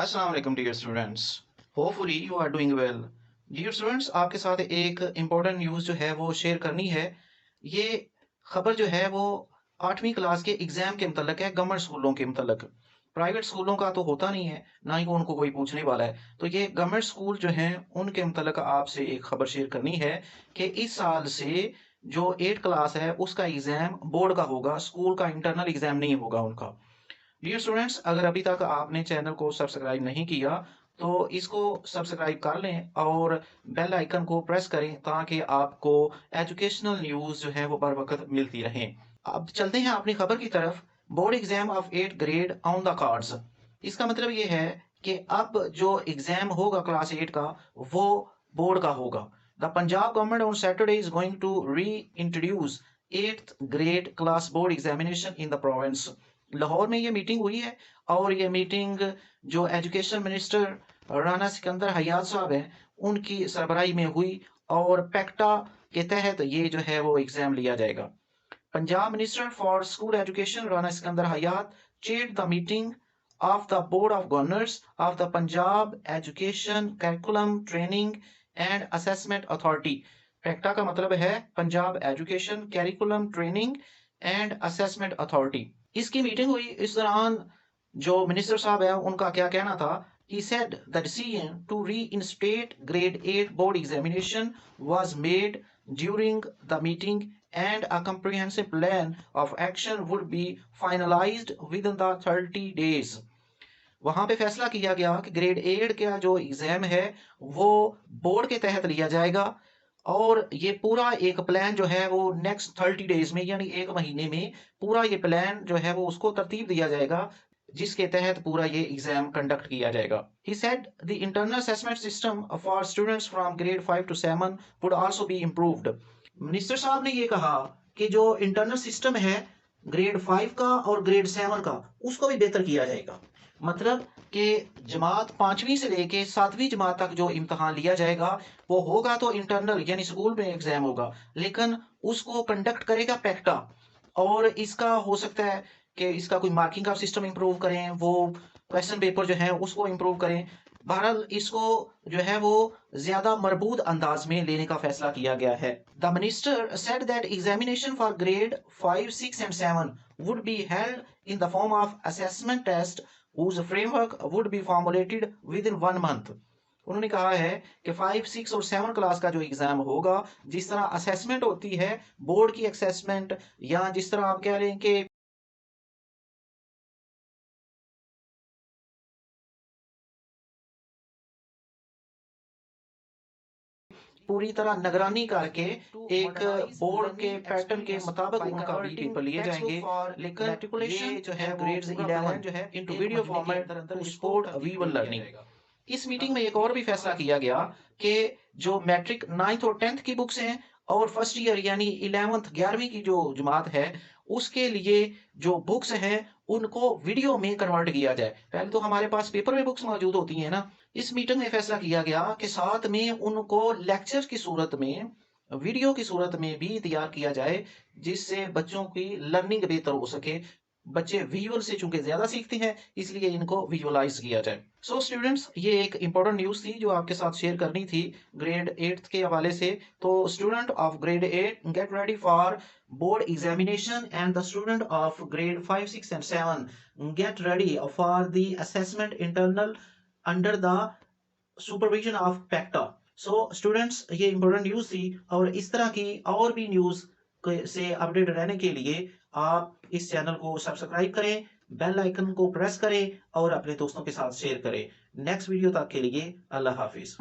अस्सलाम वालेकुम dear students. Hopefully you are doing well. Dear students, आपके साथ एक इम्पोर्टेंट न्यूज़ जो है वो शेयर करनी है। ये खबर जो है वो 8वीं क्लास के एग्ज़ाम के मतलब है, गवर्नमेंट स्कूलों के मतलब। प्राइवेट स्कूलों का तो होता नहीं है, ना ही उनको कोई पूछने वाला है। तो ये गवर्नमेंट स्कूल जो हैं उनके मतलब आपसे एक खबर शेयर करनी है कि इस साल से जो 8 क्लास है उसका एग्ज़ाम बोर्ड का होगा, स्कूल का इंटरनल एग्ज़ाम नहीं होगा उनका। डियर स्टूडेंट्स, अगर अभी तक आपने चैनल को सब्सक्राइब नहीं किया तो इसको सब्सक्राइब कर लें और बेल आइकन को प्रेस करें ताकि आपको एजुकेशनल न्यूज़ जो है वो बर वक्त मिलती रहे। अब चलते हैं अपनी खबर की तरफ। Board exam of 8 grade on the cards. इसका मतलब ये है कि अब जो एग्जाम होगा क्लास 8 का वो बोर्ड का होगा। The Punjab government on Saturday is going to reintroduce 8th grade class board examination in the province. Lahore में ये मीटिंग हुई है और ये मीटिंग जो एजुकेशन मिनिस्टर राना सिकंदर हयात साहब हैं उनकी सरबराही में हुई और पैक्टा के तहत ये जो है वो एग्जाम लिया जाएगा। Punjab minister for school education Rana Sikandar Hayat chaired the meeting of the board of governors of the Punjab Education Curriculum Training and Assessment Authority। पैक्टा का मतलब है Punjab education curriculum training and assessment authority. इसकी मीटिंग हुई। इस दौरान जो मिनिस्टर साहब है उनका क्या कहना था। He said the decision to reinstate grade 8 board examination was made during the meeting and a comprehensive plan of action would be finalized within the 30 days। वहां पे फैसला किया गया कि ग्रेड 8 का जो एग्जाम है वो बोर्ड के तहत लिया जाएगा और ये पूरा एक प्लान जो है वो नेक्स्ट 30 डेज में यानी एक महीने में पूरा ये प्लान जो है वो उसको तरतीब दिया जाएगा जिसके तहत पूरा ये एग्जाम कंडक्ट किया जाएगा। He said the internal assessment system for students from grade 5 to 7 would also be improved। Minister साहब ने ये कहा कि जो इंटरनल सिस्टम है ग्रेड 5 का और ग्रेड 7 का उसको भी बेहतर किया जाएगा। मतलब कि जमात 5वीं से लेके 7वीं जमात तक जो इम्तहान लिया जाएगा वो होगा तो इंटरनल यानी स्कूल में एग्जाम होगा, लेकिन उसको कंडक्ट करेगा पैक्टा। और इसका हो सकता है कि इसका कोई मार्किंग का सिस्टम इम्प्रूव करें, वो क्वेश्चन पेपर जो है उसको इम्प्रूव करें। बहरहाल इसको जो है वो ज्यादा मरबूत अंदाज में लेने का फैसला किया गया है। The minister said that examination for grade 5, 6 and 7 would be held in the form of assessment test whose framework would be formulated within 1 month। उन्होंने कहा है कि 5, 6 और 7 क्लास का जो एग्जाम होगा, जिस तरह असेसमेंट होती है बोर्ड की असेसमेंट, या जिस तरह आप कह रहे हैं कि पूरी तरह निगरानी करके एक बोर्ड के पैटर्न के मुताबिक उनका बी पेपर लिए जाएंगे, लेकिन ये जो है ग्रेड्स 11 जो है into video format to support viewer learning. इस मीटिंग में एक और भी फैसला किया गया कि जो मैट्रिक 9th और 10th की बुक्स हैं और फर्स्ट ईयर यानी 11th 11वीं की जो जमात है उसके लिए जो बुक्स हैं उनको वीडियो में कन्वर्ट किया जाए। पहले तो हमारे पास पेपर में बुक्स मौजूद होती हैं ना। इस मीटिंग में फैसला किया गया कि साथ में उनको लेक्चर की सूरत में वीडियो की सूरत में भी तैयार किया जाए जिससे बच्चों की लर्निंग बेहतर हो सके। बच्चे विजुअल से चूंकि ज्यादा सीखते हैं इसलिए इनको विजुअलाइज किया जाए। सो स्टूडेंट्स, ये एक इंपॉर्टेंट न्यूज थी जो आपके साथ शेयर करनी थी ग्रेड 8 के हवाले से। तो student of grade 8 get ready for board examination and the student of grade 5, 6 and 7 get ready for the assessment internal under the supervision of PECTA. So students, ये इंपॉर्टेंट न्यूज थी और इस तरह की और भी न्यूज से अपडेट रहने के लिए आप इस चैनल को सब्सक्राइब करें, बेल आइकन को प्रेस करें और अपने दोस्तों के साथ शेयर करें। नेक्स्ट वीडियो तक के लिए अल्लाह हाफिज।